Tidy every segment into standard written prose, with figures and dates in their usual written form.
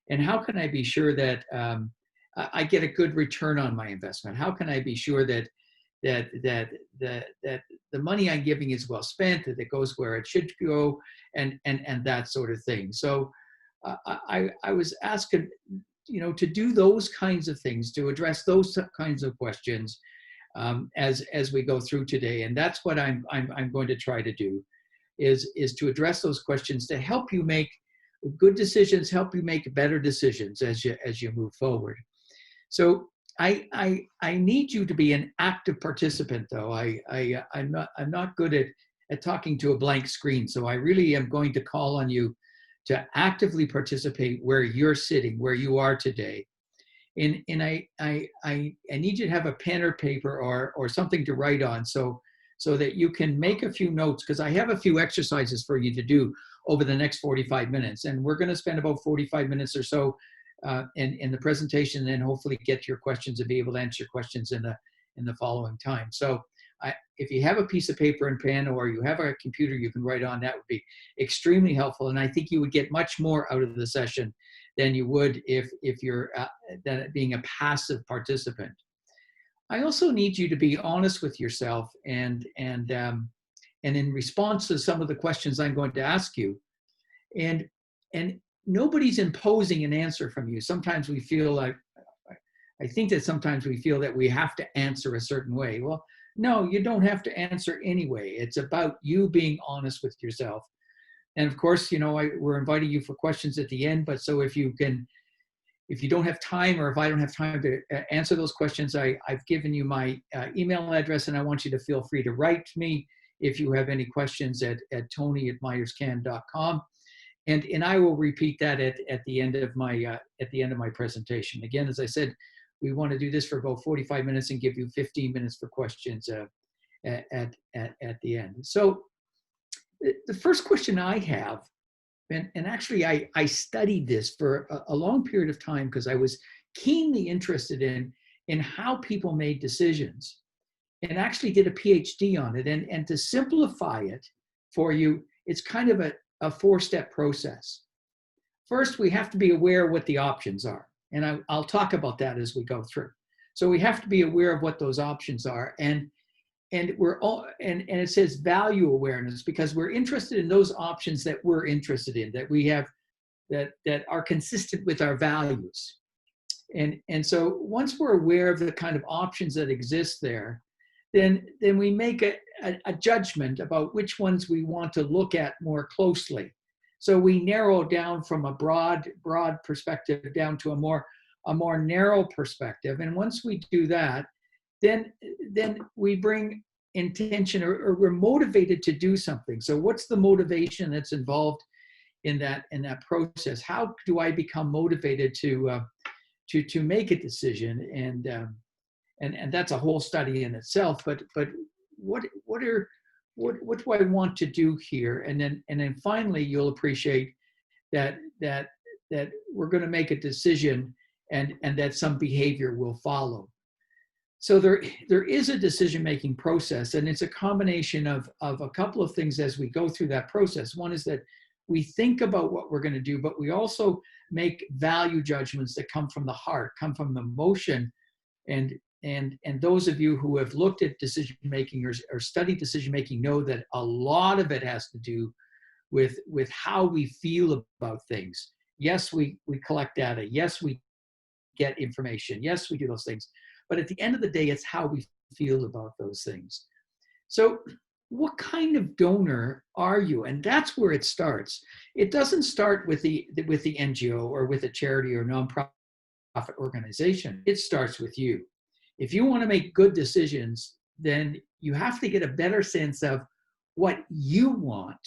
And how can I be sure that I get a good return on my investment? How can I be sure that that the money I'm giving is well spent, that it goes where it should go, and that sort of thing. So I was asked, to do those kinds of things, to address those kinds of questions as we go through today, and that's what I'm going to try to do, is to address those questions to help you make good decisions, help you make better decisions as you move forward. So I need you to be an active participant, though. I'm not good at talking to a blank screen. So I really am going to call on you to actively participate where you're sitting, where you are today. And I need you to have a pen or paper or something to write on, so that you can make a few notes, because I have a few exercises for you to do over the next 45 minutes. And we're going to spend about 45 minutes or so in the presentation, and then hopefully get to your questions and be able to answer your questions in the following time. So if you have a piece of paper and pen, or you have a computer you can write on, that would be extremely helpful. And I think you would get much more out of the session than you would if you're being a passive participant. I also need you to be honest with yourself, and in response to some of the questions I'm going to ask you, and nobody's imposing an answer from you. Sometimes we feel like, I think that sometimes we feel that we have to answer a certain way. Well, no, you don't have to answer anyway. It's about you being honest with yourself. And of course, we're inviting you for questions at the end, but so if you don't have time, or if I don't have time to answer those questions, I've given you my email address, and I want you to feel free to write me if you have any questions at tony@myerscan.com. And I will repeat that at the end of my presentation. Again, as I said, we want to do this for about 45 minutes and give you 15 minutes for questions at the end. So the first question I have, and actually I studied this for a long period of time, because I was keenly interested in how people made decisions, and actually did a PhD on it. And to simplify it for you, it's kind of a four-step process. First, we have to be aware of what the options are. And I'll talk about that as we go through. So we have to be aware of what those options are. And we're all, and it says value awareness, because we're interested in those options that we're interested in, that we have, that are consistent with our values. And so once we're aware of the kind of options that exist there, then we make a judgment about which ones we want to look at more closely. So we narrow down from a broad perspective down to a more narrow perspective. And once we do that, then we bring intention, or we're motivated to do something. So what's the motivation that's involved in that process? How do I become motivated to make a decision? And that's a whole study in itself. But what do I want to do here? And then finally, you'll appreciate that we're going to make a decision, and that some behavior will follow. So there is a decision-making process, and it's a combination of a couple of things as we go through that process. One is that we think about what we're going to do, but we also make value judgments that come from the heart, come from the emotion. And those of you who have looked at decision-making or studied decision-making know that a lot of it has to do with how we feel about things. Yes, we collect data. Yes, we get information. Yes, we do those things. But at the end of the day, it's how we feel about those things. So what kind of donor are you? And that's where it starts. It doesn't start with the NGO or with a charity or nonprofit organization. It starts with you. If you want to make good decisions, then you have to get a better sense of what you want,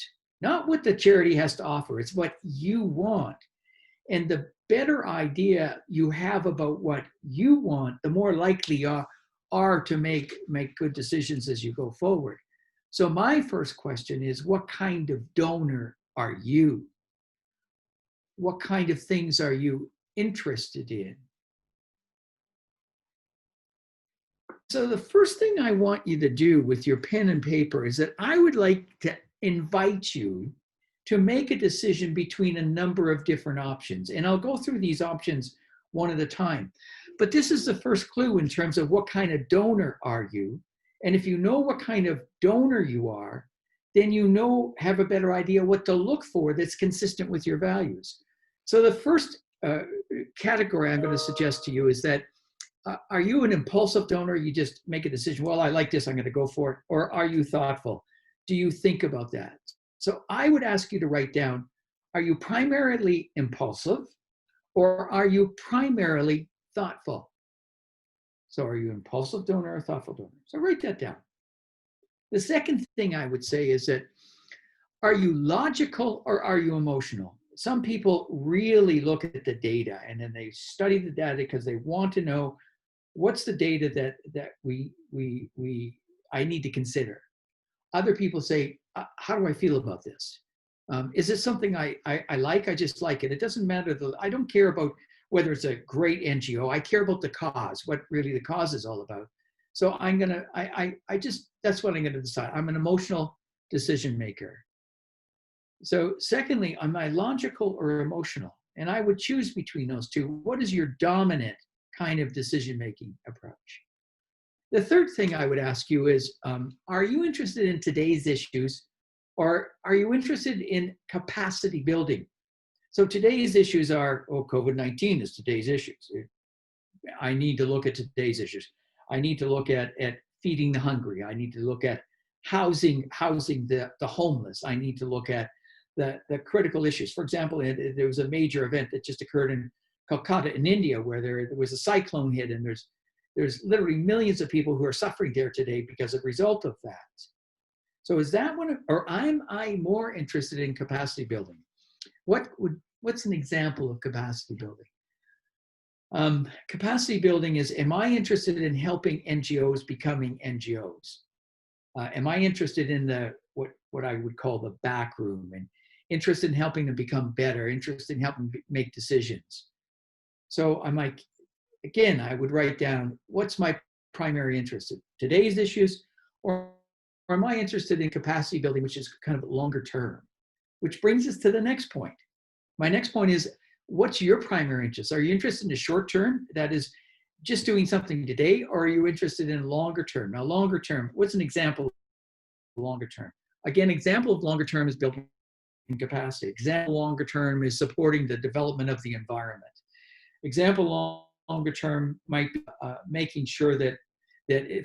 not what the charity has to offer. It's what you want. And the better idea you have about what you want, the more likely you are to make good decisions as you go forward. So my first question is, what kind of donor are you? What kind of things are you interested in? So the first thing I want you to do with your pen and paper is that I would like to invite you to make a decision between a number of different options. And I'll go through these options one at a time. But this is the first clue in terms of what kind of donor are you. And if you know what kind of donor you are, then you have a better idea what to look for that's consistent with your values. So the first category I'm going to suggest to you is that are you an impulsive donor? You just make a decision, well, I like this, I'm going to go for it. Or are you thoughtful? Do you think about that? So I would ask you to write down, are you primarily impulsive or are you primarily thoughtful? So are you an impulsive donor or a thoughtful donor? So write that down. The second thing I would say is that, are you logical or are you emotional? Some people really look at the data and then they study the data because they want to know what's the data that I need to consider. Other people say, how do I feel about this? Is it something I like? I just like it. It doesn't matter. I don't care about whether it's a great NGO. I care about the cause, what really the cause is all about. So that's what I'm going to decide. I'm an emotional decision maker. So secondly, am I logical or emotional? And I would choose between those two. What is your dominant kind of decision-making approach? The third thing I would ask you is, are you interested in today's issues or are you interested in capacity building? So today's issues are, COVID-19 is today's issues. I need to look at today's issues. I need to look at feeding the hungry. I need to look at housing the homeless. I need to look at the critical issues. For example, there was a major event that just occurred in Calcutta in India where there was a cyclone hit, and there's literally millions of people who are suffering there today because of a result of that. So is that or am I more interested in capacity building? What's an example of capacity building? Capacity building is, am I interested in helping NGOs becoming NGOs? Am I interested in what I would call the back room, and interested in helping them become better, interested in helping them make decisions? So I would write down, what's my primary interest in today's issues, or am I interested in capacity building, which is kind of longer term? Which brings us to the next point. My next point is, what's your primary interest? Are you interested in the short term, that is just doing something today, or are you interested in longer term? Now, longer term, what's an example of longer term? Again, example of longer term is building capacity. Example longer term is supporting the development of the environment. Example longer term might be making sure that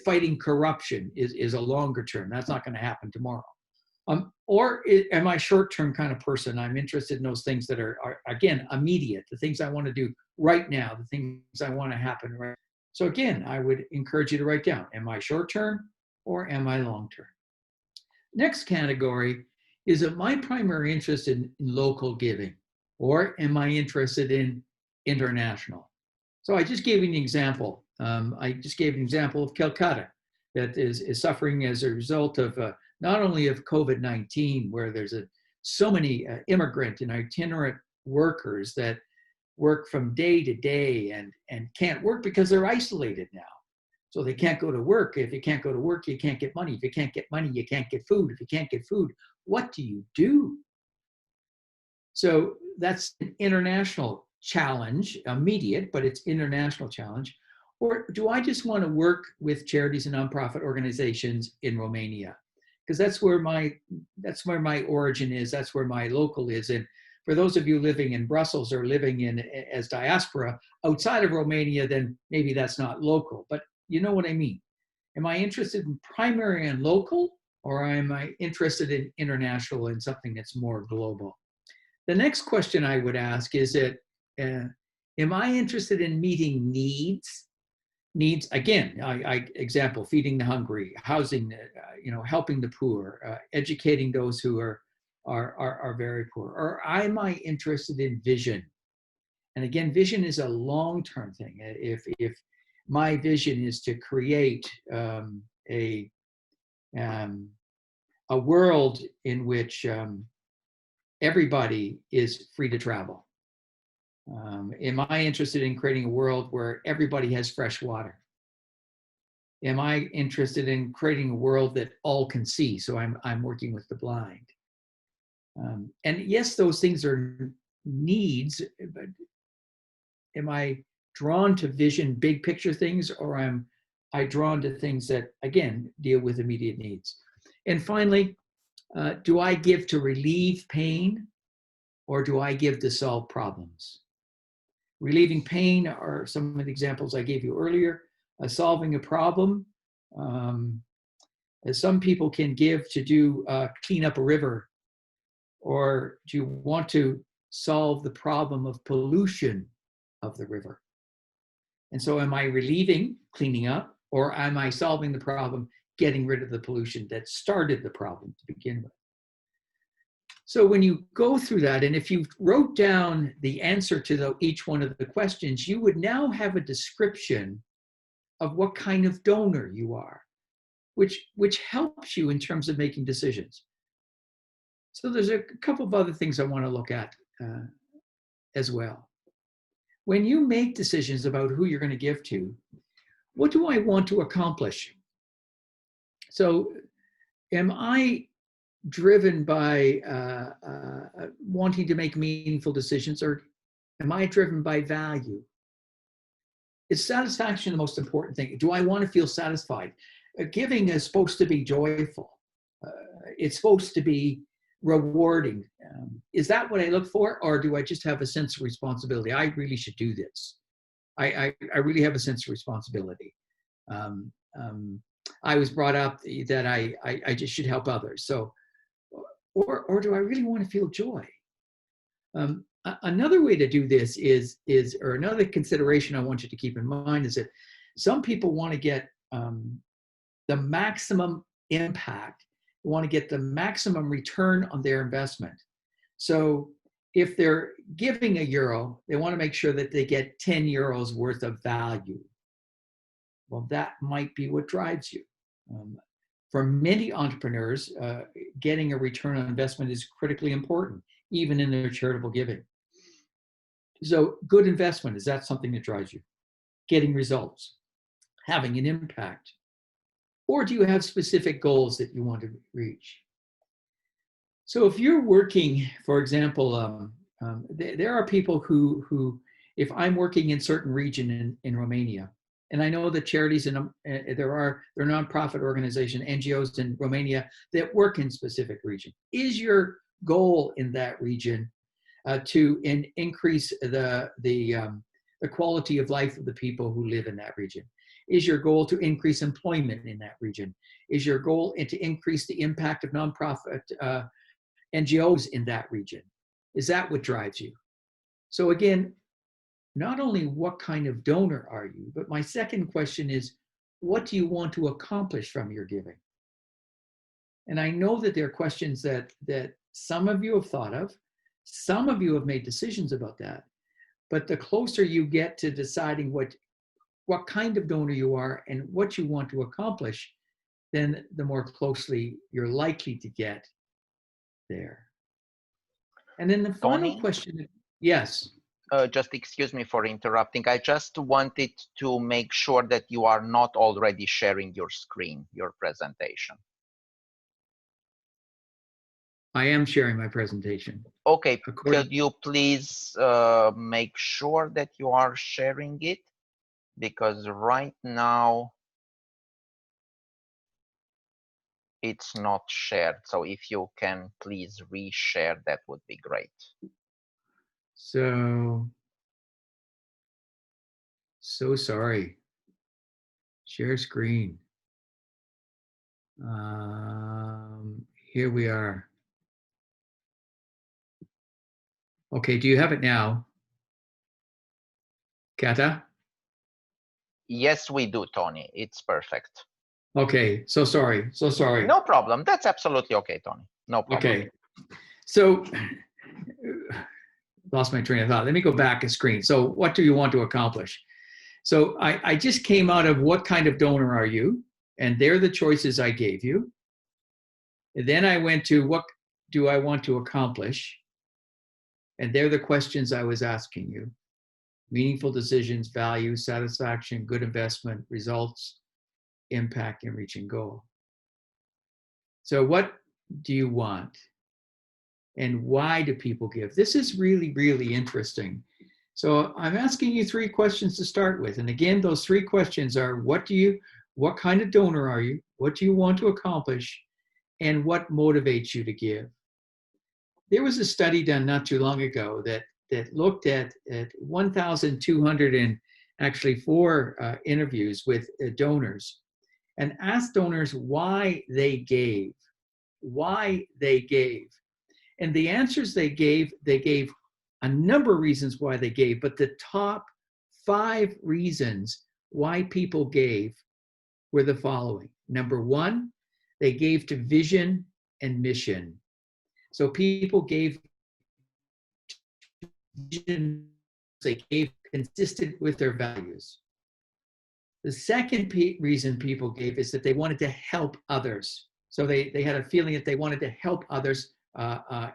fighting corruption is a longer term. That's not going to happen tomorrow. Am I short-term kind of person? I'm interested in those things that are again, immediate, the things I want to do right now, the things I want to happen right now. So again, I would encourage you to write down, am I short-term or am I long-term? Next category is, am I primary interest in local giving, or am I interested in international? So I just gave you an example. I just gave an example of Calcutta that is suffering as a result of not only of COVID-19, where there's so many immigrant and itinerant workers that work from day to day and can't work because they're isolated now. So they can't go to work. If you can't go to work, you can't get money. If you can't get money, you can't get food. If you can't get food, what do you do? So that's an international challenge, immediate, but it's international challenge. Or do I just want to work with charities and nonprofit organizations in Romania? Because that's where my origin is. That's where my local is. And for those of you living in Brussels or living in as diaspora outside of Romania, then maybe that's not local. But you know what I mean. Am I interested in primary and local, or am I interested in international and something that's more global? The next question I would ask is that, am I interested in meeting needs? Needs, again, example, feeding the hungry, housing, helping the poor, educating those who are very poor. Or am I interested in vision? And again, vision is a long-term thing. If my vision is to create a world in which everybody is free to travel. Am I interested in creating a world where everybody has fresh water? Am I interested in creating a world that all can see? So I'm working with the blind. And yes, those things are needs, but am I drawn to vision, big picture things, or am I drawn to things that, again, deal with immediate needs? And finally, do I give to relieve pain, or do I give to solve problems? Relieving pain are some of the examples I gave you earlier. Solving a problem, as some people can give to do clean up a river, or do you want to solve the problem of pollution of the river? And so am I relieving, cleaning up, or am I solving the problem, getting rid of the pollution that started the problem to begin with? So when you go through that, and if you wrote down the answer to each one of the questions, you would now have a description of what kind of donor you are, which helps you in terms of making decisions. So there's a couple of other things I want to look at as well. When you make decisions about who you're going to give to, what do I want to accomplish? So am I driven by wanting to make meaningful decisions, or am I driven by value? Is satisfaction the most important thing? Do I want to feel satisfied? Giving is supposed to be joyful. It's supposed to be rewarding. Is that what I look for, or do I just have a sense of responsibility? I really should do this. I really have a sense of responsibility. I was brought up that I just should help others. So, or do I really want to feel joy? Another way to do this or another consideration I want you to keep in mind is that some people want to get the maximum impact, want to get the maximum return on their investment. So if they're giving €1, they want to make sure that they get 10 euros worth of value. Well, that might be what drives you. For many entrepreneurs, getting a return on investment is critically important, even in their charitable giving. So good investment, is that something that drives you? Getting results, having an impact. Or do you have specific goals that you want to reach? So if you're working, for example, there are people who, if I'm working in certain region in Romania, and I know that charities there are nonprofit organizations, NGOs in Romania that work in specific region. Is your goal in that region to increase the quality of life of the people who live in that region? Is your goal to increase employment in that region? Is your goal to increase the impact of nonprofit NGOs in that region? Is that what drives you? So again, not only what kind of donor are you, but my second question is, what do you want to accomplish from your giving? And I know that there are questions that some of you have thought of, some of you have made decisions about that, but the closer you get to deciding what kind of donor you are and what you want to accomplish, then the more closely you're likely to get there. And then the final Tony? question, yes. Just excuse me for interrupting. I just wanted to make sure that you are not already sharing your screen, your presentation. I am sharing my presentation. Okay, could you please make sure that you are sharing it? Because right now it's not shared. So if you can please reshare, that would be great. So sorry. Share screen. Here we are. Okay, do you have it now? Kata? Yes, we do, Tony. It's perfect. Okay, so sorry. No problem. That's absolutely okay, Tony. No problem. Okay, so lost my train of thought. Let me go back a screen. So what do you want to accomplish? So I just came out of what kind of donor are you? And they're the choices I gave you. And then I went to what do I want to accomplish? And they're the questions I was asking you. Meaningful decisions, value, satisfaction, good investment, results, impact, and reaching goal. So what do you want? and why do people give? This is really, really interesting. So I'm asking you 3 questions to start with. And again, those 3 questions are, what kind of donor are you? What do you want to accomplish? And what motivates you to give? There was a study done not too long ago that looked at 1,204 interviews with donors and asked donors why they gave. And the answers they gave a number of reasons why they gave, but the top 5 reasons why people gave were the following. Number 1, they gave to vision and mission. So people gave vision, they gave consistent with their values. The second reason people gave is that they wanted to help others. So they had a feeling that they wanted to help others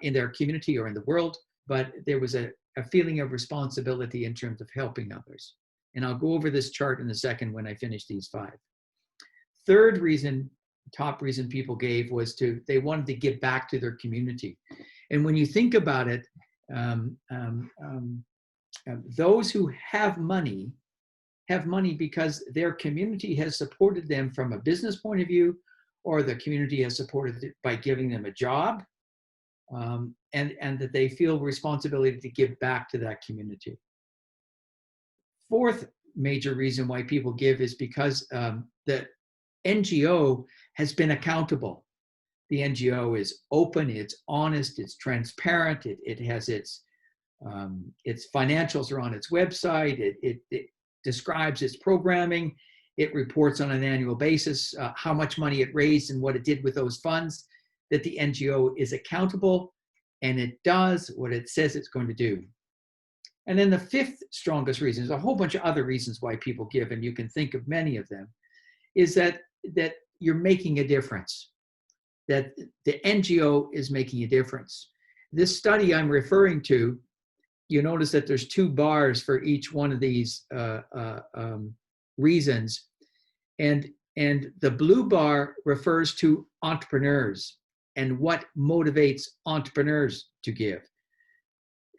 in their community or in the world, but there was a feeling of responsibility in terms of helping others. And I'll go over this chart in a second when I finish these 5. Third reason, top reason people gave was they wanted to give back to their community. And when you think about it, those who have money because their community has supported them from a business point of view, or the community has supported it by giving them a job, and that they feel responsibility to give back to that community. Fourth major reason why people give is because the NGO has been accountable. The NGO is open, it's honest, it's transparent, it has its financials are on its website, it describes its programming, it reports on an annual basis how much money it raised and what it did with those funds, that the NGO is accountable and it does what it says it's going to do. And then the 5th strongest reason, there's a whole bunch of other reasons why people give, and you can think of many of them, is that you're making a difference, that the NGO is making a difference. This study I'm referring to, you notice that there's 2 bars for each one of these reasons. And the blue bar refers to entrepreneurs and what motivates entrepreneurs to give.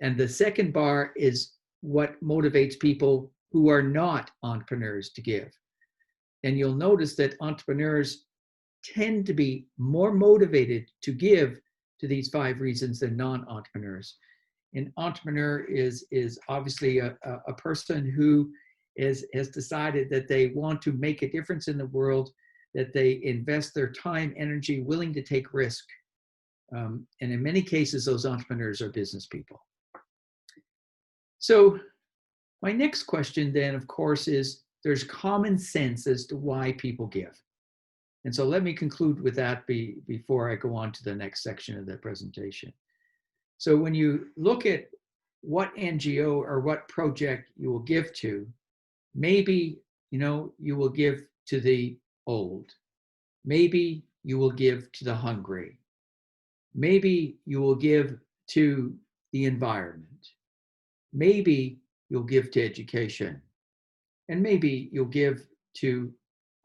And the second bar is what motivates people who are not entrepreneurs to give. And you'll notice that entrepreneurs tend to be more motivated to give to these 5 reasons than non-entrepreneurs. An entrepreneur is obviously a person who has decided that they want to make a difference in the world, that they invest their time, energy, willing to take risk. And in many cases, those entrepreneurs are business people. So my next question then, of course, is there's common sense as to why people give. And so let me conclude with that before I go on to the next section of the presentation. So when you look at what NGO or what project you will give to, maybe, you will give to the old. Maybe you will give to the hungry. Maybe you will give to the environment. Maybe you'll give to education. And maybe you'll give to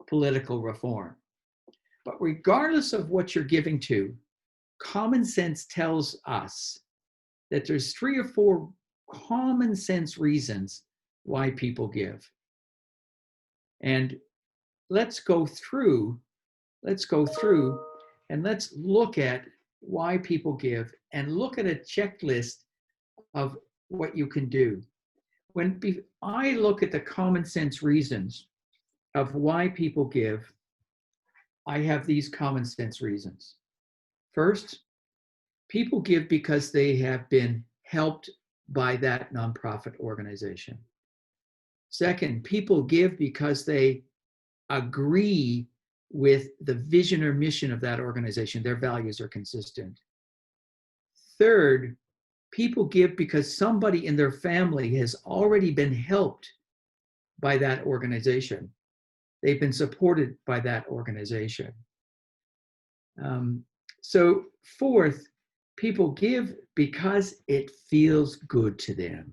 political reform. But regardless of what you're giving to, common sense tells us that there's 3 or 4 common sense reasons why people give. And let's go through and let's look at why people give and look at a checklist of what you can do. When I look at the common sense reasons of why people give, I have these common sense reasons. First, people give because they have been helped by that nonprofit organization. Second, people give because they agree with the vision or mission of that organization. Their values are consistent. Third, people give because somebody in their family has already been helped by that organization. They've been supported by that organization. So fourth, people give because it feels good to them.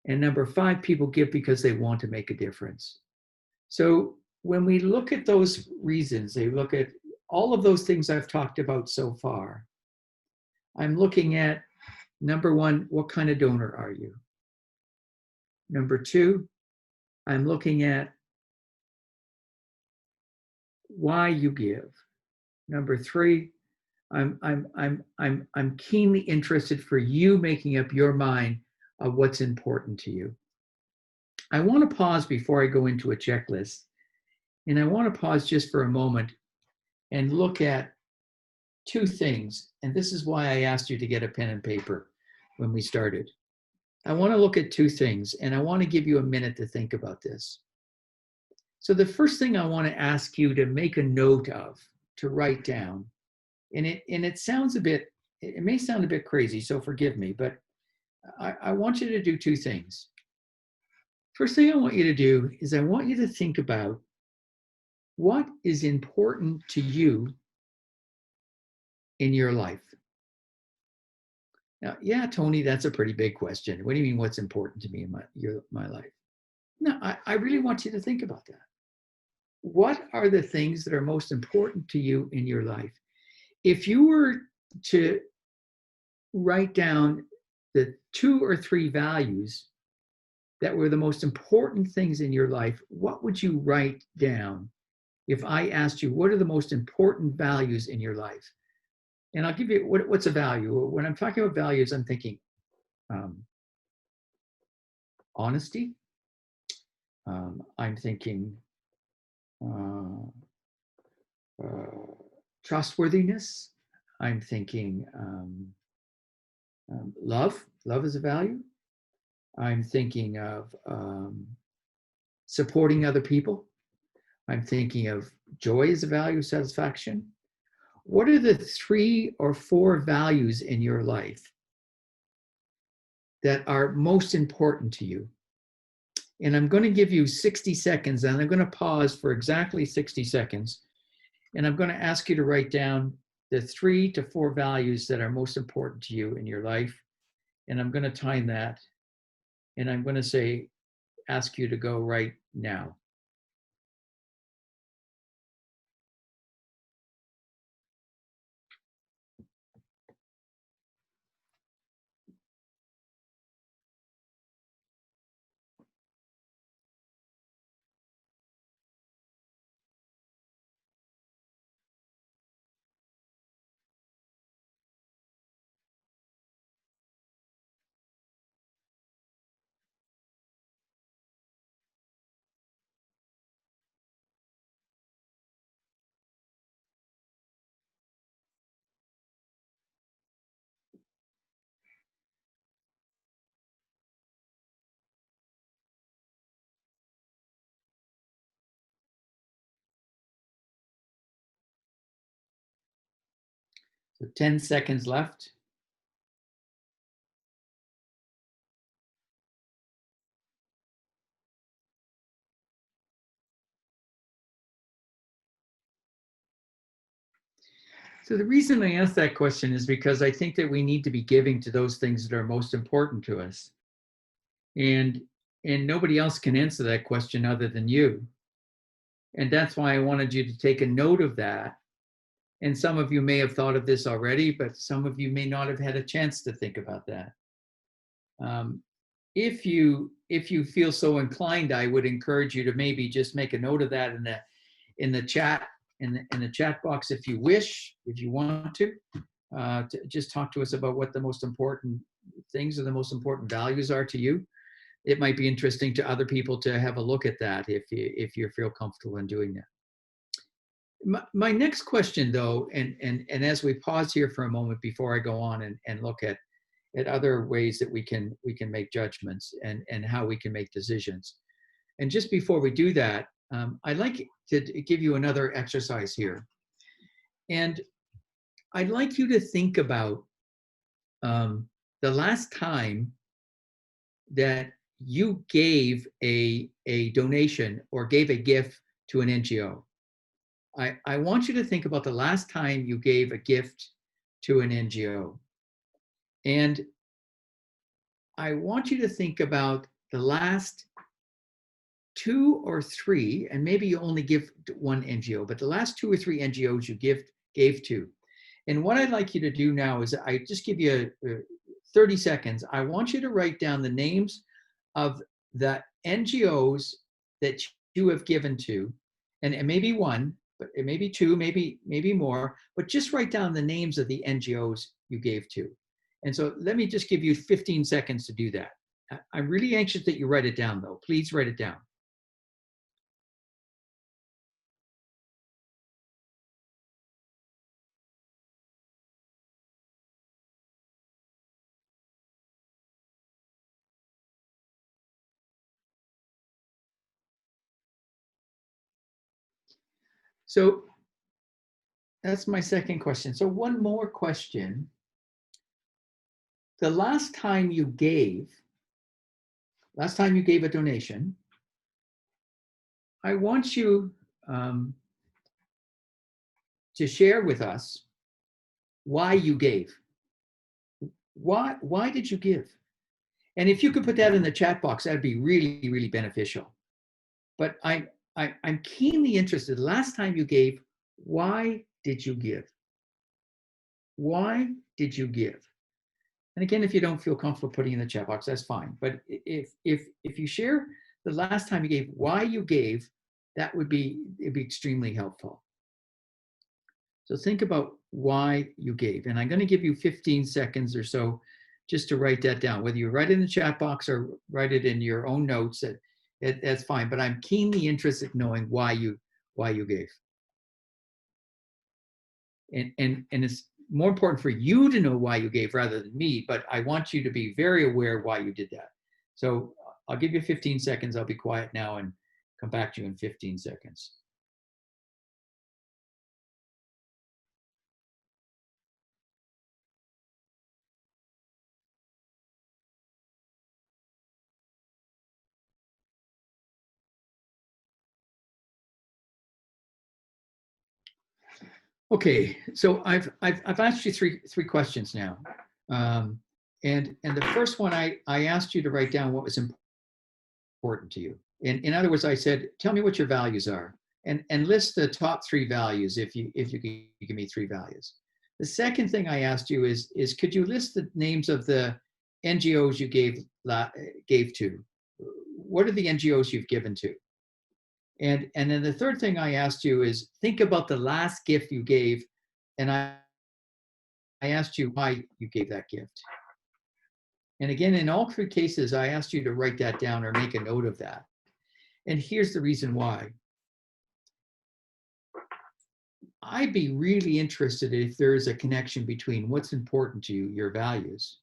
And number 5, people give because they want to make a difference. So when we look at those reasons, they look at all of those things I've talked about so far, I'm looking at, number one, what kind of donor are you? Number two, I'm looking at why you give. Number three, I'm keenly interested for you making up your mind of what's important to you. I want to pause before I go into a checklist, and I want to pause just for a moment and look at two things. And this is why I asked you to get a pen and paper when we started. I want to look at two things, and I want to give you a minute to think about this. So the first thing I want to ask you to make a note of, to write down, and it sounds a bit, it may sound a bit crazy, so forgive me, but I want you to do two things. First thing I want you to do is I want you to think about what is important to you in your life. Now, yeah, Tony, that's a pretty big question. What do you mean what's important to me in my life? No, I really want you to think about that. What are the things that are most important to you in your life? If you were to write down the 2 or 3 values that were the most important things in your life, what would you write down if I asked you, what are the most important values in your life? And I'll give you, what's a value? When I'm talking about values, I'm thinking honesty. I'm thinking trustworthiness. I'm thinking love. Love is a value. I'm thinking of supporting other people. I'm thinking of joy as a value, satisfaction. What are the 3 or 4 values in your life that are most important to you? And I'm going to give you 60 seconds, and I'm going to pause for exactly 60 seconds. And I'm going to ask you to write down the 3 to 4 values that are most important to you in your life. And I'm going to time that. And I'm going to ask you to go right now. So 10 seconds left. So the reason I ask that question is because I think that we need to be giving to those things that are most important to us. And nobody else can answer that question other than you. And that's why I wanted you to take a note of that. And some of you may have thought of this already, but some of you may not have had a chance to think about that. If you feel so inclined, I would encourage you to maybe just make a note of that in the chat box if you wish, if you want to just talk to us about what the most important things or the most important values are to you. It might be interesting to other people to have a look at that if you feel comfortable in doing that. My next question, though, and as we pause here for a moment before I go on and look at other ways that we can make judgments and how we can make decisions. And just before we do that, I'd like to give you another exercise here. And I'd like you to think about the last time that you gave a donation or gave a gift to an NGO. I want you to think about the last time you gave a gift to an NGO. And I want you to think about the last 2 or 3, and maybe you only give one NGO, but the last 2 or 3 NGOs you gave to, And what I'd like you to do now is I just give you 30 seconds. I want you to write down the names of the NGOs that you have given to, and it may be one, but it may be two, maybe more, but just write down the names of the NGOs you gave to. And so let me just give you 15 seconds to do that. I'm really anxious that you write it down, though. Please write it down. So that's my second question. So one more question. The last time you gave a donation, I want you to share with us why you gave. Why did you give? And if you could put that in the chat box, that'd be really, really beneficial. But I'm keenly interested. The last time you gave, why did you give? Why did you give? And again, if you don't feel comfortable putting in the chat box, that's fine. But if you share the last time you gave, why you gave, it'd be extremely helpful. So think about why you gave. And I'm going to give you 15 seconds or so just to write that down. Whether you write it in the chat box or write it in your own notes, that's fine. But I'm keenly interested in knowing why you gave. And it's more important for you to know why you gave rather than me, but I want you to be very aware why you did that. So I'll give you 15 seconds. I'll be quiet now and come back to you in 15 seconds. Okay, so I've asked you three questions now, and the first one I asked you to write down what was important to you. In other words, I said, tell me what your values are, and list the top three values if you give me three values. The second thing I asked you is could you list the names of the NGOs you gave to? What are the NGOs you've given to? And then the third thing I asked you is think about the last gift you gave, and I asked you why you gave that gift. And again, in all three cases, I asked you to write that down or make a note of that. And here's the reason why. I'd be really interested if there is a connection between what's important to you, your values.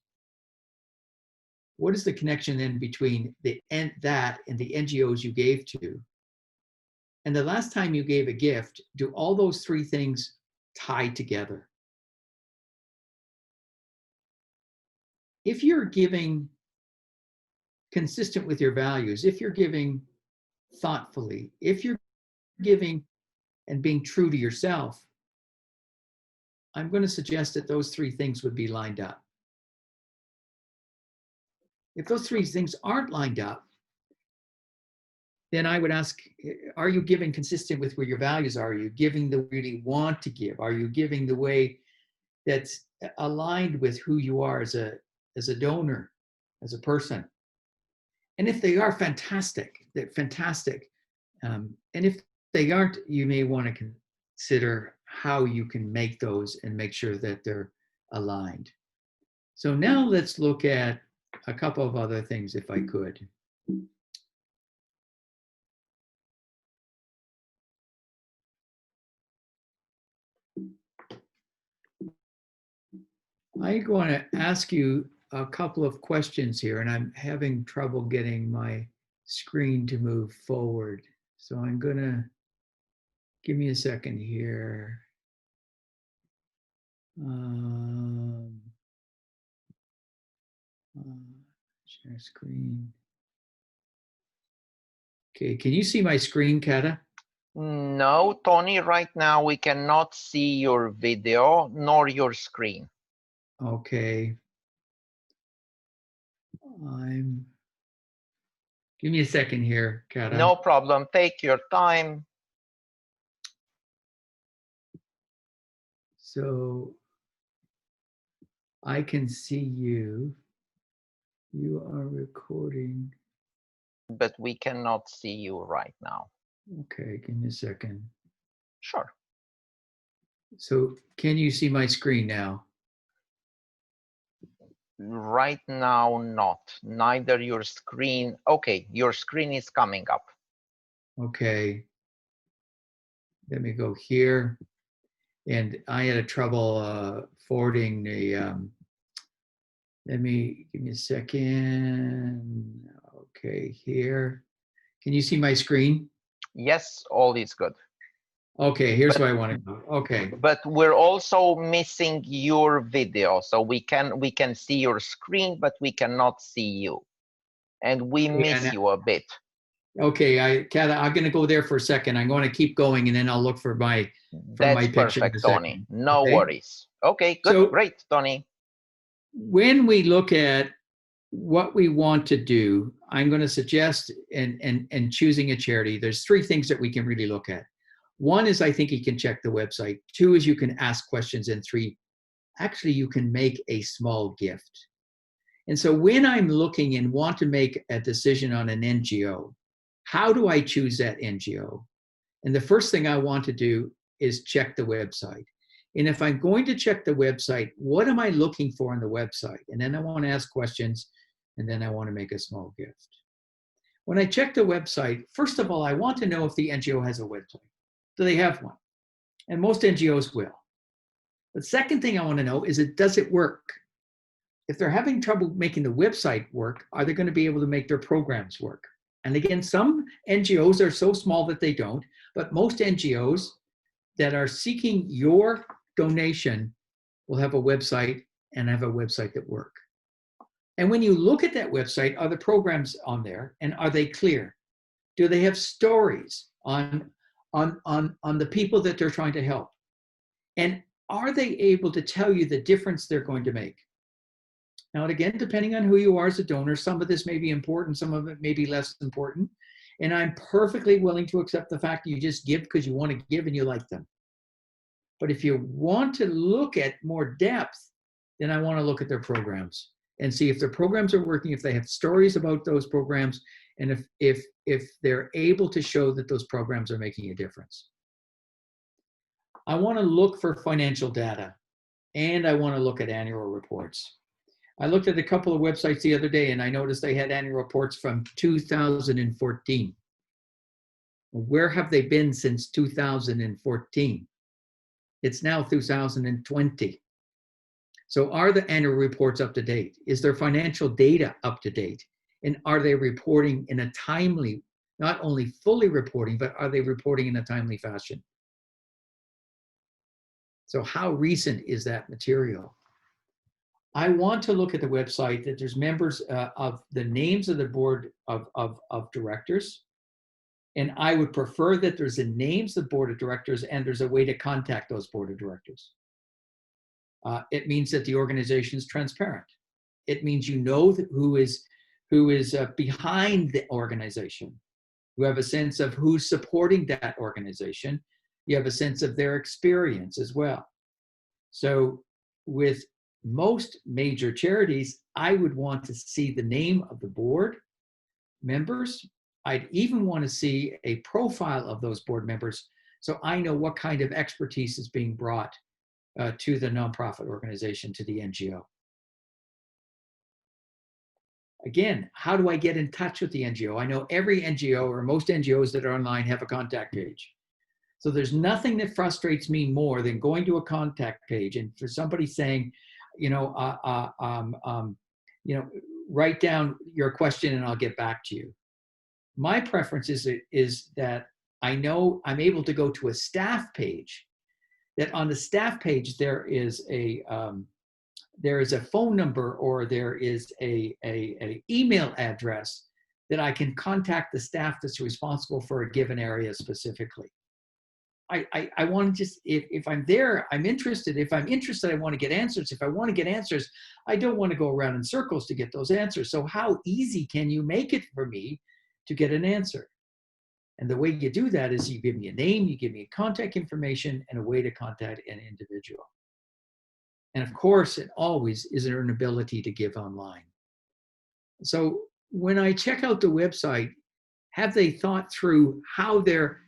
What is the connection then between that and the NGOs you gave to? And the last time you gave a gift, do all those three things tie together? If you're giving consistent with your values, if you're giving thoughtfully, if you're giving and being true to yourself, I'm going to suggest that those three things would be lined up. If those three things aren't lined up, then I would ask, are you giving consistent with where your values are? Are you giving the way you really want to give? Are you giving the way that's aligned with who you are as a donor, as a person? And if they are, fantastic. They're fantastic. And if they aren't, you may want to consider how you can make those and make sure that they're aligned. So now let's look at a couple of other things, if I could. I'm going to ask you a couple of questions here, and I'm having trouble getting my screen to move forward. So I'm going to give me a second here. Share screen. Okay, can you see my screen, Kata? No, Tony, right now we cannot see your video nor your screen. Okay. Give me a second here, Kata. No problem. Take your time. So I can see you. You are recording. But we cannot see you right now. Okay, give me a second. Sure. So can you see my screen now? Right now, not. Neither your screen. Okay, your screen is coming up. Okay. Let me go here. And I had a trouble forwarding the, let me, give me a second. Okay, here. Can you see my screen? Yes, all is good. Okay, here's But what I want to go. Okay. but we're also missing your video, so we can see your screen, but we cannot see you, and we miss And you a bit. okay, Kat, I'm going to go there for a second. I'm going to keep going, and then I'll look for my That's picture in a perfect, Tony. second. No Okay. worries. Okay, good, So great, Tony. when we look at what we want to do, I'm going to suggest and choosing a charity. There's three things that we can really look at. One is I think you can check the website. Two is you can ask questions, and three, actually you can make a small gift. And so when I'm looking and want to make a decision on an NGO, how do I choose that NGO? And the first thing I want to do is check the website. And if I'm going to check the website, what am I looking for on the website? And then I want to ask questions, and then I want to make a small gift. When I check the website, first of all, I want to know if the NGO has a website. Do they have one? And most NGOs will. The second thing I want to know is, does it work? If they're having trouble making the website work, are they going to be able to make their programs work? And again, some NGOs are so small that they don't, but most NGOs that are seeking your donation will have a website and have a website that work. And when you look at that website, are the programs on there and are they clear? Do they have stories on the people that they're trying to help? And are they able to tell you the difference they're going to make? Now, again, depending on who you are as a donor, some of this may be important, some of it may be less important. And I'm perfectly willing to accept the fact that you just give because you want to give and you like them. But if you want to look at more depth, then I want to look at their programs and see if their programs are working, if they have stories about those programs, and if they're able to show that those programs are making a difference. I want to look for financial data, and I want to look at annual reports. I looked at a couple of websites the other day, and I noticed they had annual reports from 2014. Where have they been since 2014? It's now 2020. So are the annual reports up to date? Is their financial data up to date? And are they reporting in a timely, not only fully reporting, but are they reporting in a timely fashion? So how recent is that material? I want to look at the website that there's members of the names of the board of directors. And I would prefer that there's the names of the board of directors and there's a way to contact those board of directors. It means that the organization is transparent. It means you know who is behind the organization. You have a sense of who's supporting that organization. You have a sense of their experience as well. So with most major charities, I would want to see the name of the board members. I'd even want to see a profile of those board members so I know what kind of expertise is being brought to the nonprofit organization, to the NGO. Again, how do I get in touch with the NGO? I know every NGO or most NGOs that are online have a contact page. So there's nothing that frustrates me more than going to a contact page and for somebody saying, you know, write down your question and I'll get back to you. My preference is that I know I'm able to go to a staff page. That on the staff page there is a phone number or there is a email address that I can contact the staff that's responsible for a given area specifically. I want to just, if I'm there, I'm interested. If I'm interested, I want to get answers. If I want to get answers, I don't want to go around in circles to get those answers. So how easy can you make it for me to get an answer? And the way you do that is you give me a name, you give me contact information, and a way to contact an individual. And of course, it always is there an ability to give online. So when I check out the website, have they thought through how they're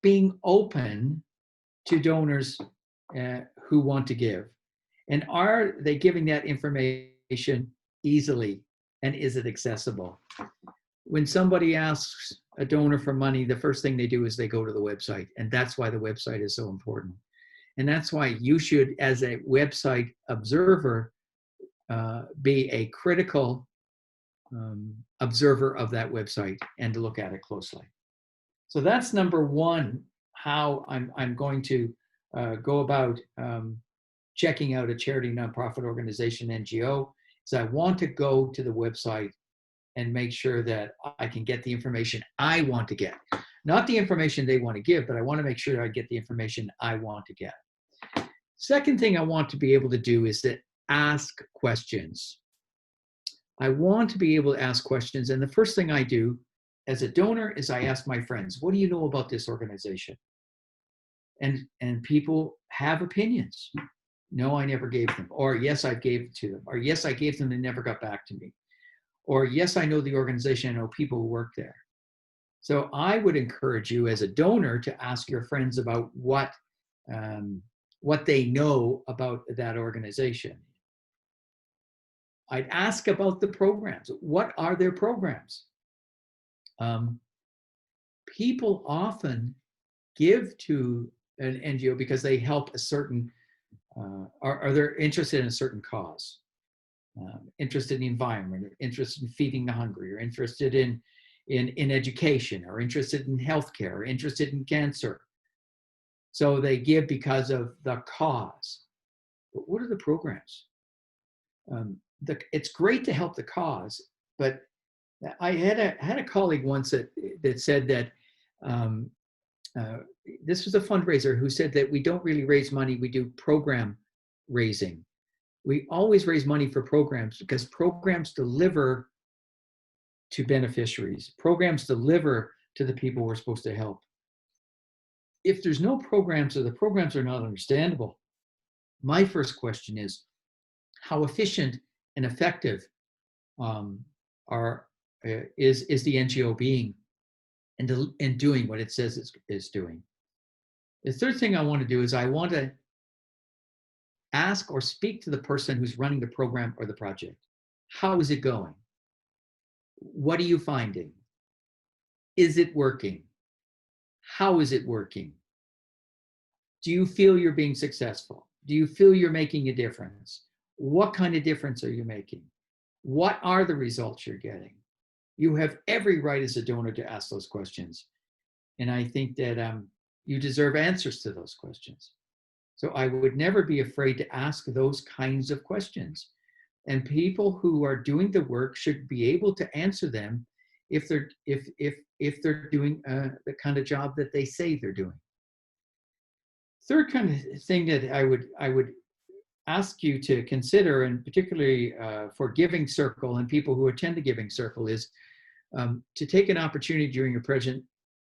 being open to donors who want to give? And are they giving that information easily, and is it accessible? When somebody asks a donor for money, the first thing they do is they go to the website, and that's why the website is so important. And that's why you should, as a website observer, be a critical observer of that website and to look at it closely. So that's number one, how I'm going to go about checking out a charity, nonprofit organization, NGO, is I want to go to the website and make sure that I can get the information I want to get. Not the information they want to give, but I want to make sure I get the information I want to get. Second thing I want to be able to do is to ask questions. I want to be able to ask questions. And the first thing I do as a donor is I ask my friends, what do you know about this organization? And people have opinions. No, I never gave them. Or yes, I gave it to them. Or yes, I gave them and never got back to me. Or yes, I know the organization, I know people who work there. So I would encourage you as a donor to ask your friends about what they know about that organization. I'd ask about the programs. What are their programs? People often give to an NGO because they help a certain, or they're interested in a certain cause. Interested in the environment, or interested in feeding the hungry, or interested in education, or interested in healthcare, or interested in cancer. So they give because of the cause. But what are the programs? It's great to help the cause, but I had a colleague once that said that this was a fundraiser who said that we don't really raise money, we do program raising. We always raise money for programs because programs deliver to beneficiaries. Programs deliver to the people we're supposed to help. If there's no programs or the programs are not understandable, my first question is, how efficient and effective is the NGO being and doing what it says it's doing? The third thing I want to do is I want to ask or speak to the person who's running the program or the project. How is it going? What are you finding? Is it working? How is it working? Do you feel you're being successful? Do you feel you're making a difference? What kind of difference are you making? What are the results you're getting? You have every right as a donor to ask those questions. And I think that you deserve answers to those questions. So I would never be afraid to ask those kinds of questions. And people who are doing the work should be able to answer them if they're doing the kind of job that they say they're doing. Third kind of thing that I would ask you to consider, and particularly for Giving Cercul and people who attend the Giving Cercul, is to take an opportunity during your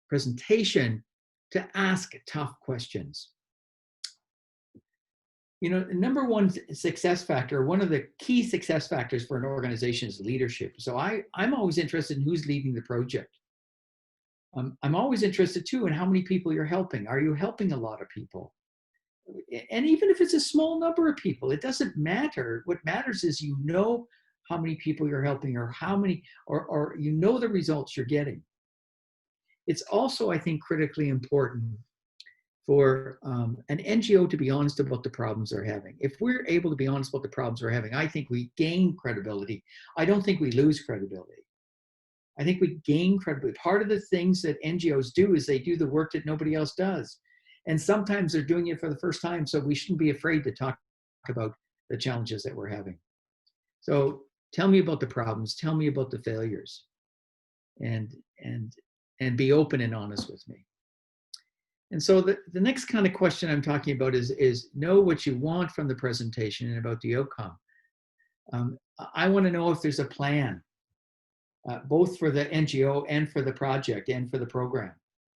presentation to ask tough questions. You know, number one success factor, one of the key success factors for an organization is leadership. So I'm always interested in who's leading the project. I'm always interested too in how many people you're helping. Are you helping a lot of people? And even if it's a small number of people, it doesn't matter. What matters is you know how many people you're helping, or how many, or you know the results you're getting. It's also, I think, critically important for an NGO to be honest about the problems they're having. If we're able to be honest about the problems we're having, I think we gain credibility. I don't think we lose credibility. I think we gain credibility. Part of the things that NGOs do is they do the work that nobody else does. And sometimes they're doing it for the first time, so we shouldn't be afraid to talk about the challenges that we're having. So tell me about the problems, tell me about the failures, and be open and honest with me. And so the next kind of question I'm talking about is know what you want from the presentation and about the outcome. I want to know if there's a plan, both for the NGO and for the project and for the program.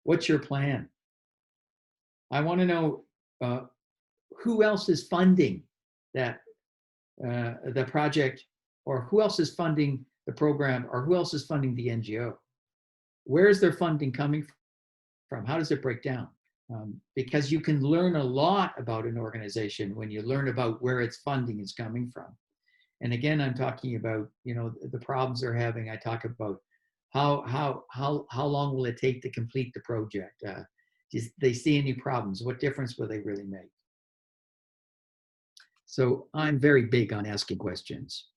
What's your plan? I want to know who else is funding that the project, or who else is funding the program, or who else is funding the NGO? Where is their funding coming from? How does it break down? Because you can learn a lot about an organization when you learn about where its funding is coming from. And again, I'm talking about, you know, the problems they're having. I talk about how long will it take to complete the project? Do they see any problems? What difference will they really make? So I'm very big on asking questions,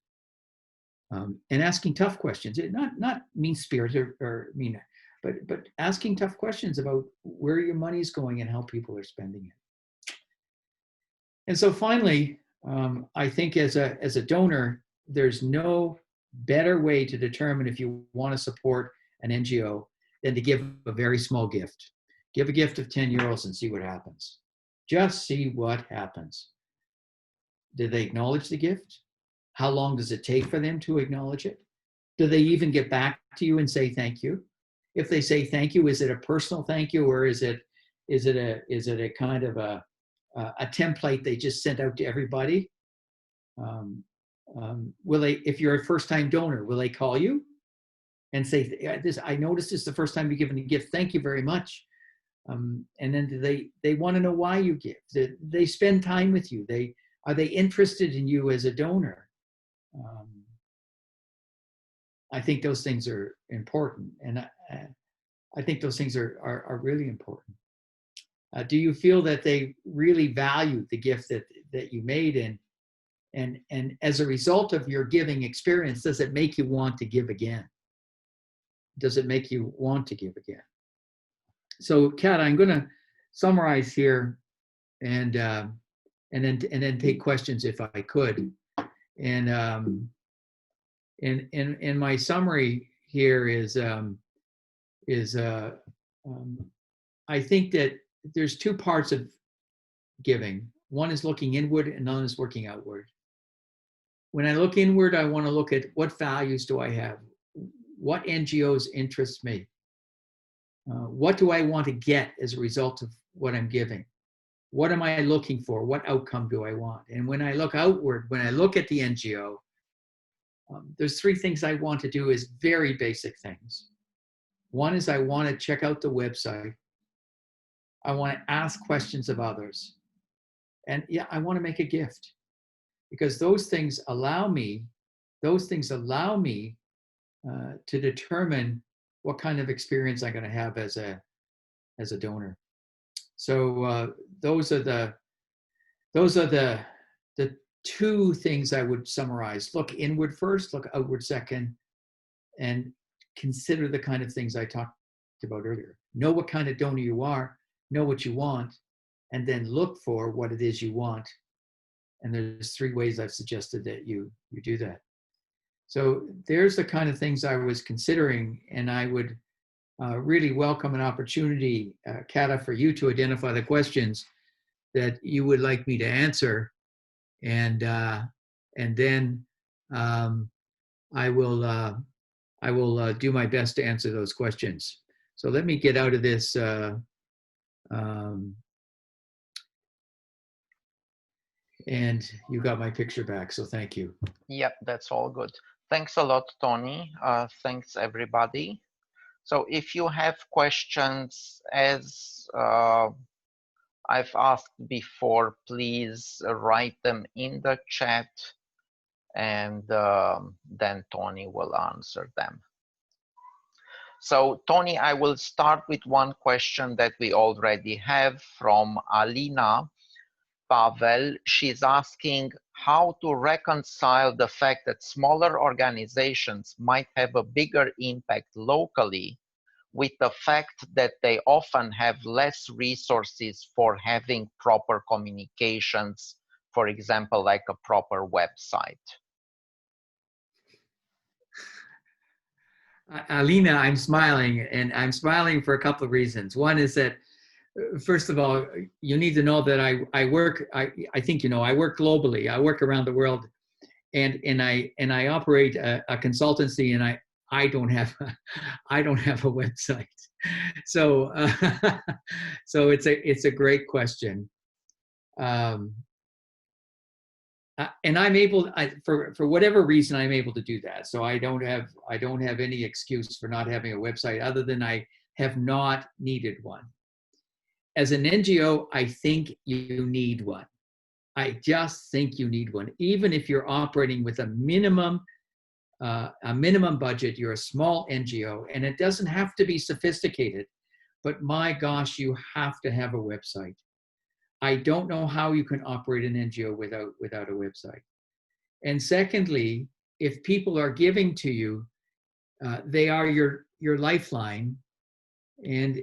and asking tough questions. Not mean spirited or mean, but asking tough questions about where your money is going and how people are spending it. And so finally, I think as a donor, there's no better way to determine if you want to support an NGO than to give a very small gift. Give a gift of 10 euros and see what happens. Just see what happens. Do they acknowledge the gift? How long does it take for them to acknowledge it? Do they even get back to you and say thank you? If they say thank you, is it a personal thank you, or is it a kind of a template they just sent out to everybody? Will they, if you're a first-time donor, will they call you and say, "This, I noticed this is the first time you've given a gift. Thank you very much." And then do they want to know why you give? Do they spend time with you? Are they interested in you as a donor? I think those things are important, and I think those things are really important. Do you feel that they really value the gift that you made, and as a result of your giving experience, does it make you want to give again? Does it make you want to give again? So, Kat, I'm going to summarize here, and then take questions if I could. And in my summary here is I think that there's two parts of giving. One is looking inward, and another is looking outward. When I look inward, I want to look at what values do I have? What NGOs interest me? What do I want to get as a result of what I'm giving? What am I looking for? What outcome do I want? And when I look outward, when I look at the NGO, there's three things I want to do as very basic things. One is I want to check out the website. I want to ask questions of others. And yeah, I want to make a gift, because those things allow me to determine what kind of experience I'm going to have as a donor. So those are the two things I would summarize. Look inward first, look outward second, and consider the kind of things I talked about earlier. Know what kind of donor you are, know what you want, and then look for what it is you want. And there's three ways I've suggested that you do that. So there's the kind of things I was considering, and I would really welcome an opportunity, Kata, for you to identify the questions that you would like me to answer, and then I will do my best to answer those questions. So let me get out of this. And you got my picture back, so thank you. Yep, that's all good. Thanks a lot, Tony. Thanks, everybody. So if you have questions, as I've asked before, please write them in the chat, and then Tony will answer them. So Tony, I will start with one question that we already have from Alina Pavel. She's asking how to reconcile the fact that smaller organizations might have a bigger impact locally with the fact that they often have less resources for having proper communications, for example, like a proper website. Alina, I'm smiling, and I'm smiling for a couple of reasons. One is that, first of all, you need to know that I work, I think you know, I work globally. I work around the world, and I operate a consultancy, and I don't have a website. So so it's a great question. and I'm able, for whatever reason, I'm able to do that. So I don't have any excuse for not having a website other than I have not needed one. As an NGO, I think you need one. I just think you need one, even if you're operating with a minimum budget. You're a small NGO, and it doesn't have to be sophisticated, but my gosh, you have to have a website. I don't know how you can operate an NGO without a website. And secondly, if people are giving to you, they are your lifeline, and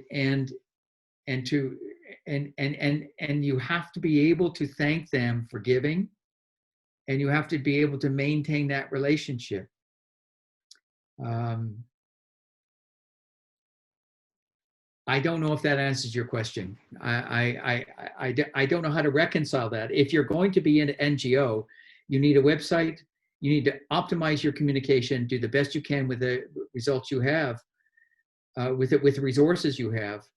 you have to be able to thank them for giving, and you have to be able to maintain that relationship. I don't know if that answers your question. I don't know how to reconcile that. If you're going to be an NGO, you need a website. You need to optimize your communication, do the best you can with the results you have, with the resources you have.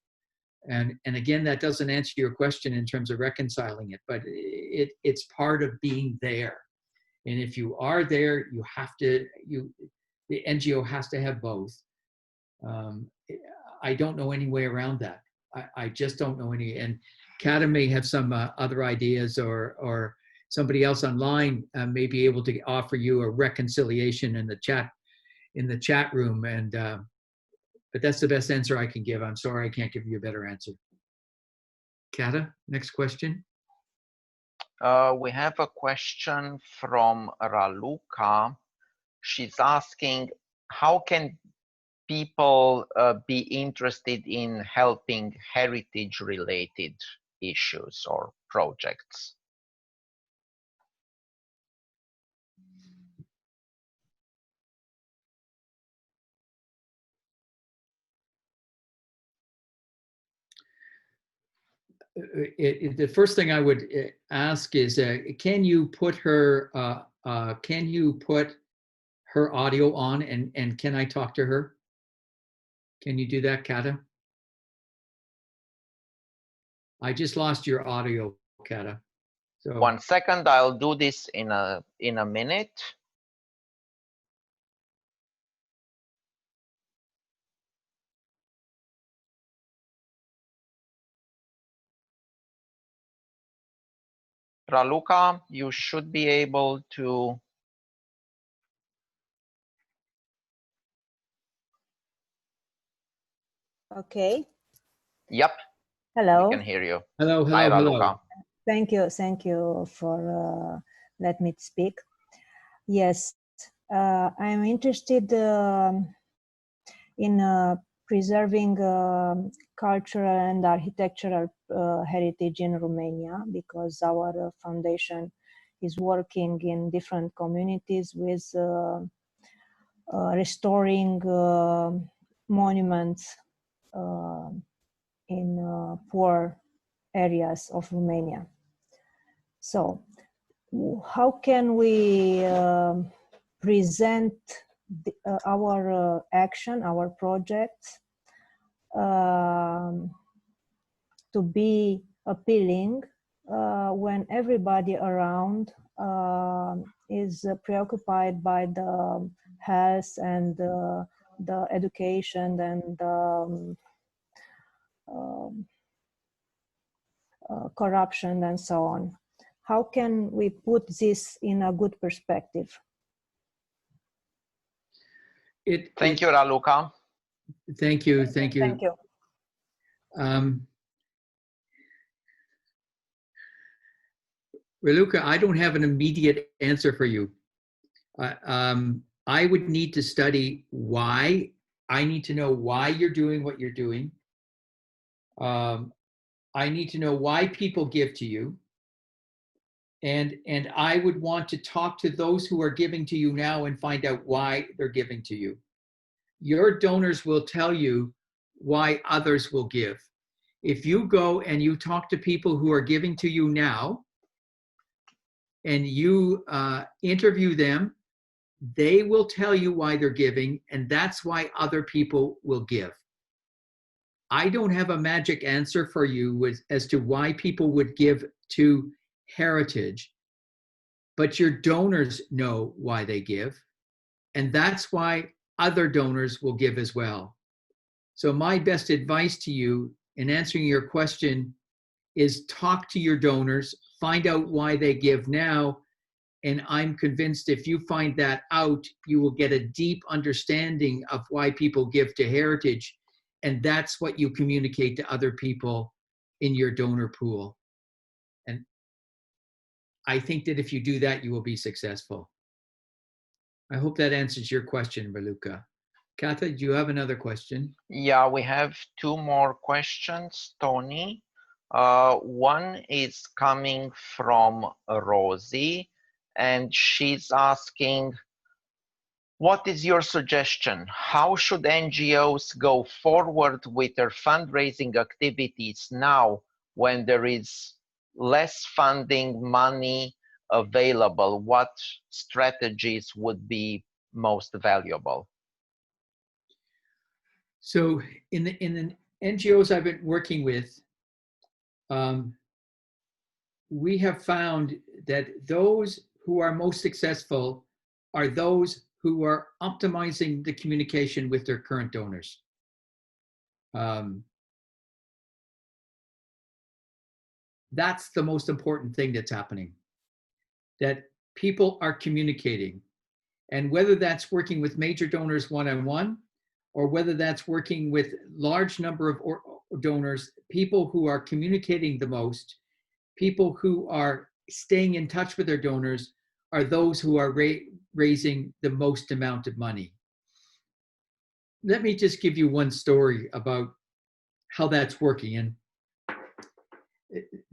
And again, that doesn't answer your question in terms of reconciling it, but it's part of being there. And if you are there, the NGO has to have both. I don't know any way around that. I just don't know any. And Kata may have some other ideas, or somebody else online may be able to offer you a reconciliation in the chat room. And but that's the best answer I can give. I'm sorry, I can't give you a better answer. Kata, next question. We have a question from Raluca. She's asking, how can people be interested in helping heritage-related issues or projects? The first thing I would ask is, can you put her audio on, and can I talk to her? Can you do that, Kata? I just lost your audio, Kata. So 1 second, I'll do this in a minute. Raluca, you should be able to. Okay. Yep. Hello. We can hear you. hello, Hi, Raluca. hello. Thank you for let me speak. Yes, I'm interested in preserving cultural and architectural heritage in Romania, because our foundation is working in different communities with restoring monuments in poor areas of Romania. So how can we present our action, our projects, to be appealing when everybody around is preoccupied by the health and the education and corruption and so on? How can we put this in a good perspective? Thank you, Raluca. Thank you. Thank you. Raluca, I don't have an immediate answer for you. I would need to study why. I need to know why you're doing what you're doing. I need to know why people give to you. And I would want to talk to those who are giving to you now and find out why they're giving to you. Your donors will tell you why others will give. If you go and you talk to people who are giving to you now, and you interview them, they will tell you why they're giving, and that's why other people will give. I don't have a magic answer for you as to why people would give to heritage, but your donors know why they give. And that's why other donors will give as well. So my best advice to you in answering your question is talk to your donors, find out why they give now. And I'm convinced if you find that out, you will get a deep understanding of why people give to Heritage. And that's what you communicate to other people in your donor pool. And I think that if you do that, you will be successful. I hope that answers your question, Raluca. Kata, do you have another question? Yeah, we have two more questions, Tony. One is coming from Rosie, and she's asking, what is your suggestion? How should NGOs go forward with their fundraising activities now when there is less funding money available? What strategies would be most valuable? So in the NGOs I've been working with, we have found that those who are most successful are those who are optimizing the communication with their current donors. That's the most important thing that's happening, that people are communicating. And whether that's working with major donors one-on-one, or whether that's working with large number of donors, people who are communicating the most, people who are staying in touch with their donors are those who are raising the most amount of money. Let me just give you one story about how that's working. And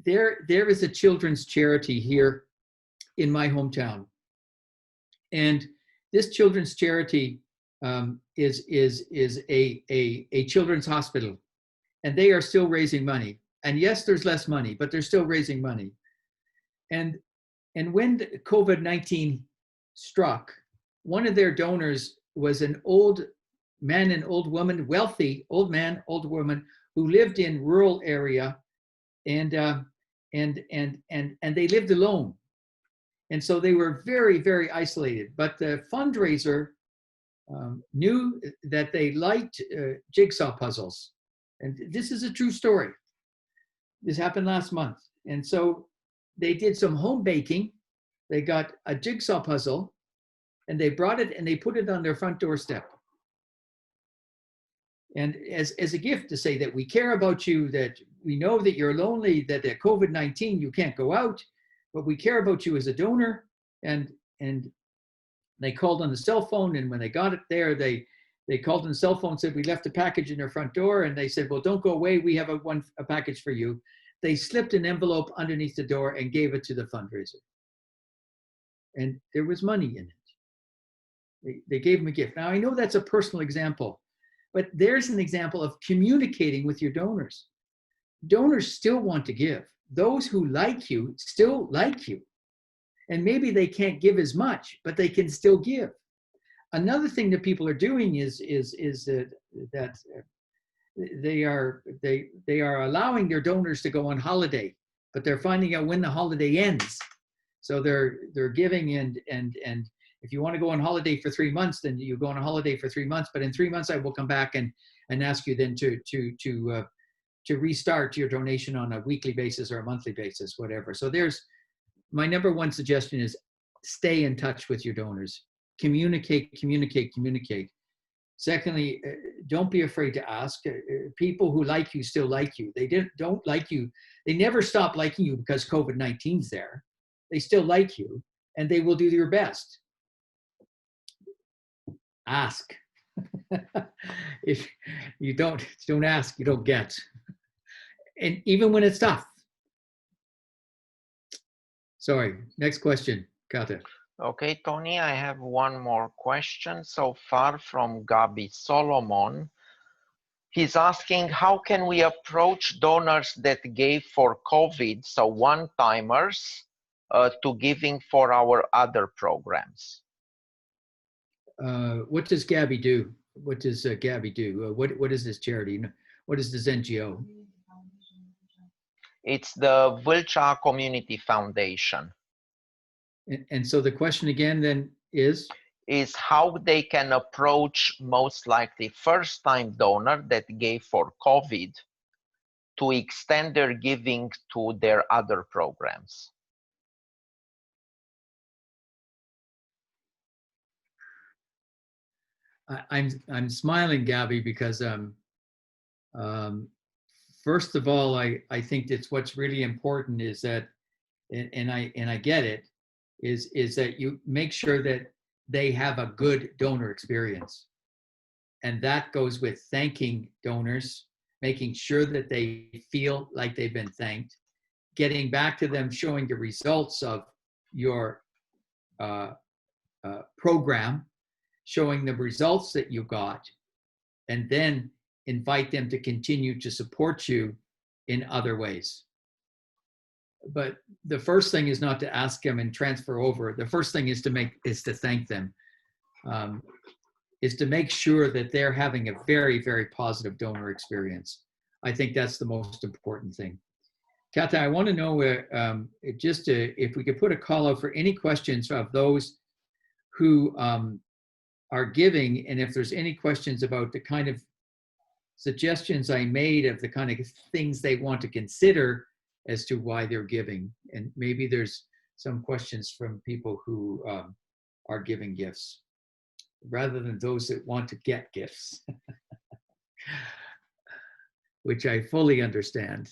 there is a children's charity here in my hometown. And this children's charity is a children's hospital. And they are still raising money. And yes, there's less money, but they're still raising money. And when COVID-19 struck, one of their donors was an old man and old woman, wealthy old man, old woman, who lived in rural area, and they lived alone. And so they were very, very isolated. But the fundraiser knew that they liked jigsaw puzzles. And this is a true story. This happened last month. And so they did some home baking. They got a jigsaw puzzle and they brought it and they put it on their front doorstep. And as a gift to say that we care about you, that we know that you're lonely, that at COVID-19 you can't go out, but we care about you as a donor. And they called on the cell phone, and when they got it there, they called on the cell phone, said we left a package in their front door, and they said, well, don't go away, we have a package for you. They slipped an envelope underneath the door and gave it to the fundraiser. And there was money in it. They gave them a gift. Now, I know that's a personal example, but there's an example of communicating with your donors. Donors still want to give. Those who like you still like you. And maybe they can't give as much, but they can still give. Another thing that people are doing is that they are allowing their donors to go on holiday, but they're finding out when the holiday ends. So they're giving, and if you want to go on holiday for 3 months, then you go on a holiday for 3 months. But in 3 months, I will come back and ask you then to restart your donation on a weekly basis or a monthly basis, whatever. So there's my number one suggestion is stay in touch with your donors. Communicate, communicate, communicate. Secondly, don't be afraid to ask. People who like you still like you. They don't like you. They never stop liking you because COVID-19's there. They still like you, and they will do their best. Ask. If you don't ask, you don't get. And even when it's tough. Sorry, next question, Kata. Okay, Tony, I have one more question so far from Gabi Solomon. He's asking, how can we approach donors that gave for COVID, so one-timers, to giving for our other programs? What does Gabby do? What does Gabby do? What is this charity? What is this NGO? It's the Vâlcea Community Foundation. And so the question again then is how they can approach most likely first-time donor that gave for COVID to extend their giving to their other programs. I'm smiling, Gabby, because first of all, I think that's what's really important is that, and I get it, is that you make sure that they have a good donor experience. And that goes with thanking donors, making sure that they feel like they've been thanked, getting back to them, showing the results of your program, showing the results that you got, and then invite them to continue to support you in other ways. But the first thing is not to ask them and transfer over. The first thing is to thank them, is to make sure that they're having a very, very positive donor experience. I think that's the most important thing. Kata, I want to know if we could put a call out for any questions of those who are giving, and if there's any questions about the kind of suggestions I made of the kind of things they want to consider as to why they're giving. And maybe there's some questions from people who are giving gifts rather than those that want to get gifts, which I fully understand.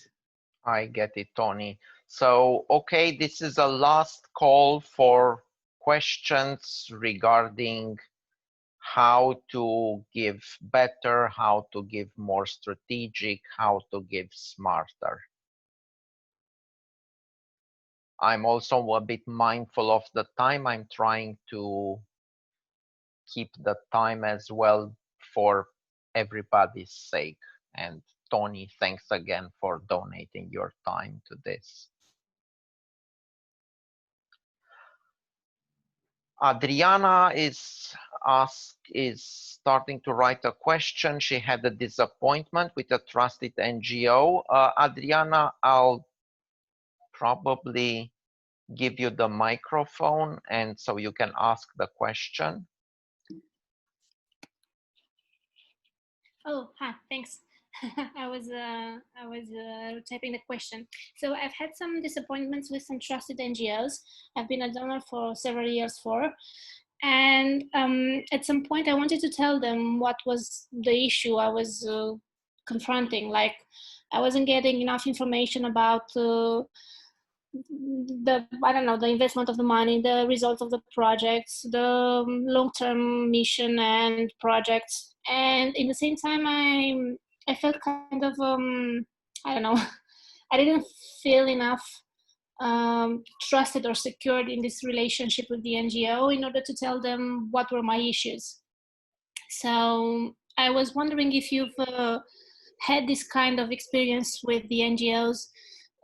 I get it, Tony. So, okay, this is a last call for questions regarding how to give better, how to give more strategic, how to give smarter. I'm also a bit mindful of the time. I'm trying to keep the time as well for everybody's sake. And Tony, thanks again for donating your time to this. Adriana is starting to write a question. She had a disappointment with a trusted NGO. Adriana, I'll probably give you the microphone and so you can ask the question. Oh, hi, thanks. I was typing the question. So I've had some disappointments with some trusted NGOs. I've been a donor for several years and at some point I wanted to tell them what was the issue I was confronting. Like I wasn't getting enough information about the investment of the money, the results of the projects, the long-term mission and projects, and in the same time I felt kind of I don't know, I didn't feel enough trusted or secured in this relationship with the NGO in order to tell them what were my issues. So I was wondering if you've had this kind of experience with the NGOs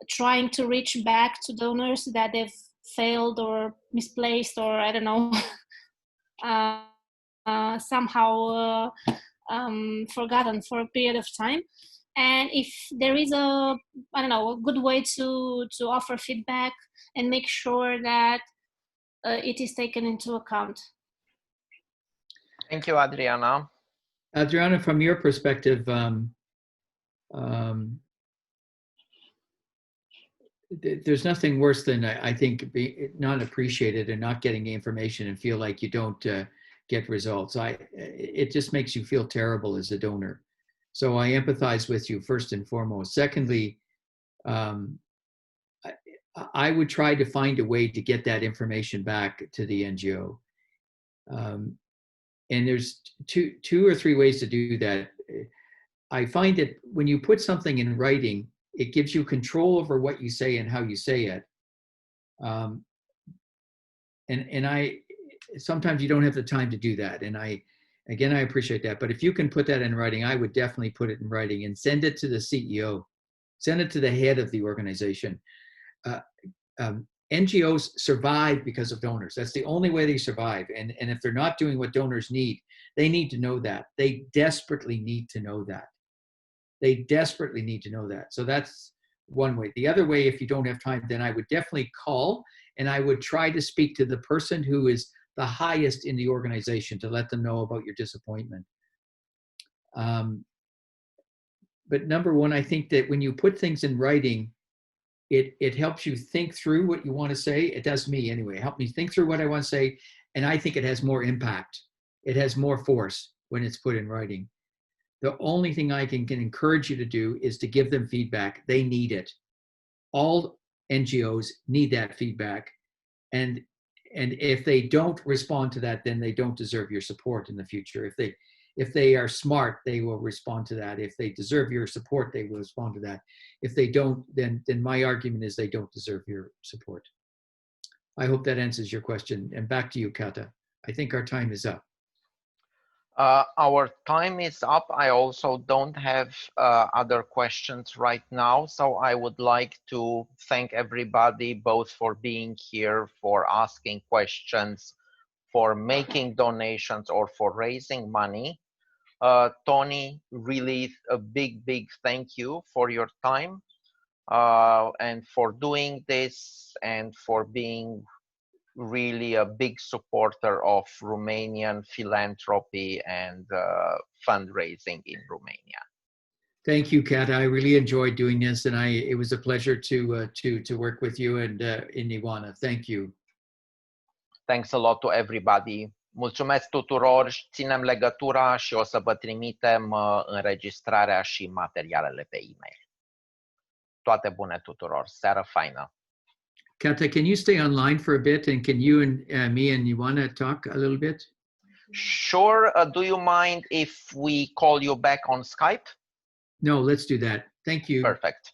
trying to reach back to donors that they've failed or misplaced or I don't know somehow forgotten for a period of time, and if there is a good way to offer feedback and make sure that it is taken into account. Thank you, Adriana. Adriana, from your perspective, there's nothing worse than I think being not appreciated and not getting information and feel like you don't get results. It just makes you feel terrible as a donor. So I empathize with you first and foremost. Secondly, I would try to find a way to get that information back to the NGO. And there's two or three ways to do that. I find that when you put something in writing, it gives you control over what you say and how you say it. And sometimes you don't have the time to do that. And I appreciate that. But if you can put that in writing, I would definitely put it in writing and send it to the CEO, send it to the head of the organization. NGOs survive because of donors. That's the only way they survive. And if they're not doing what donors need, they need to know that. They desperately need to know that. They desperately need to know that. So that's one way. The other way, if you don't have time, then I would definitely call and I would try to speak to the person who is the highest in the organization to let them know about your disappointment. But number one, I think that when you put things in writing, it helps you think through what you want to say. It does me anyway. Help me think through what I want to say. And I think it has more impact. It has more force when it's put in writing. The only thing I can encourage you to do is to give them feedback. They need it. All NGOs need that feedback. And if they don't respond to that, then they don't deserve your support in the future. If they are smart, they will respond to that. If they deserve your support, they will respond to that. If they don't, then my argument is they don't deserve your support. I hope that answers your question. And back to you, Kata. I think our time is up. Our time is up. I also don't have other questions right now. So I would like to thank everybody both for being here, for asking questions, for making donations, or for raising money. Tony, really a big thank you for your time and for doing this and for being really a big supporter of Romanian philanthropy and fundraising in Romania. Thank you, Kat. I really enjoyed doing this, and it was a pleasure to work with you and in Ioana. Thank you. Thanks a lot to everybody. Mulțumesc tuturor, ținem legătura și o să vă trimitem înregistrarea și materialele pe e-mail. Toate bune tuturor, seară faină! Kata, can you stay online for a bit, and can you and me and Ioana talk a little bit? Sure. Do you mind if we call you back on Skype? No, let's do that. Thank you. Perfect.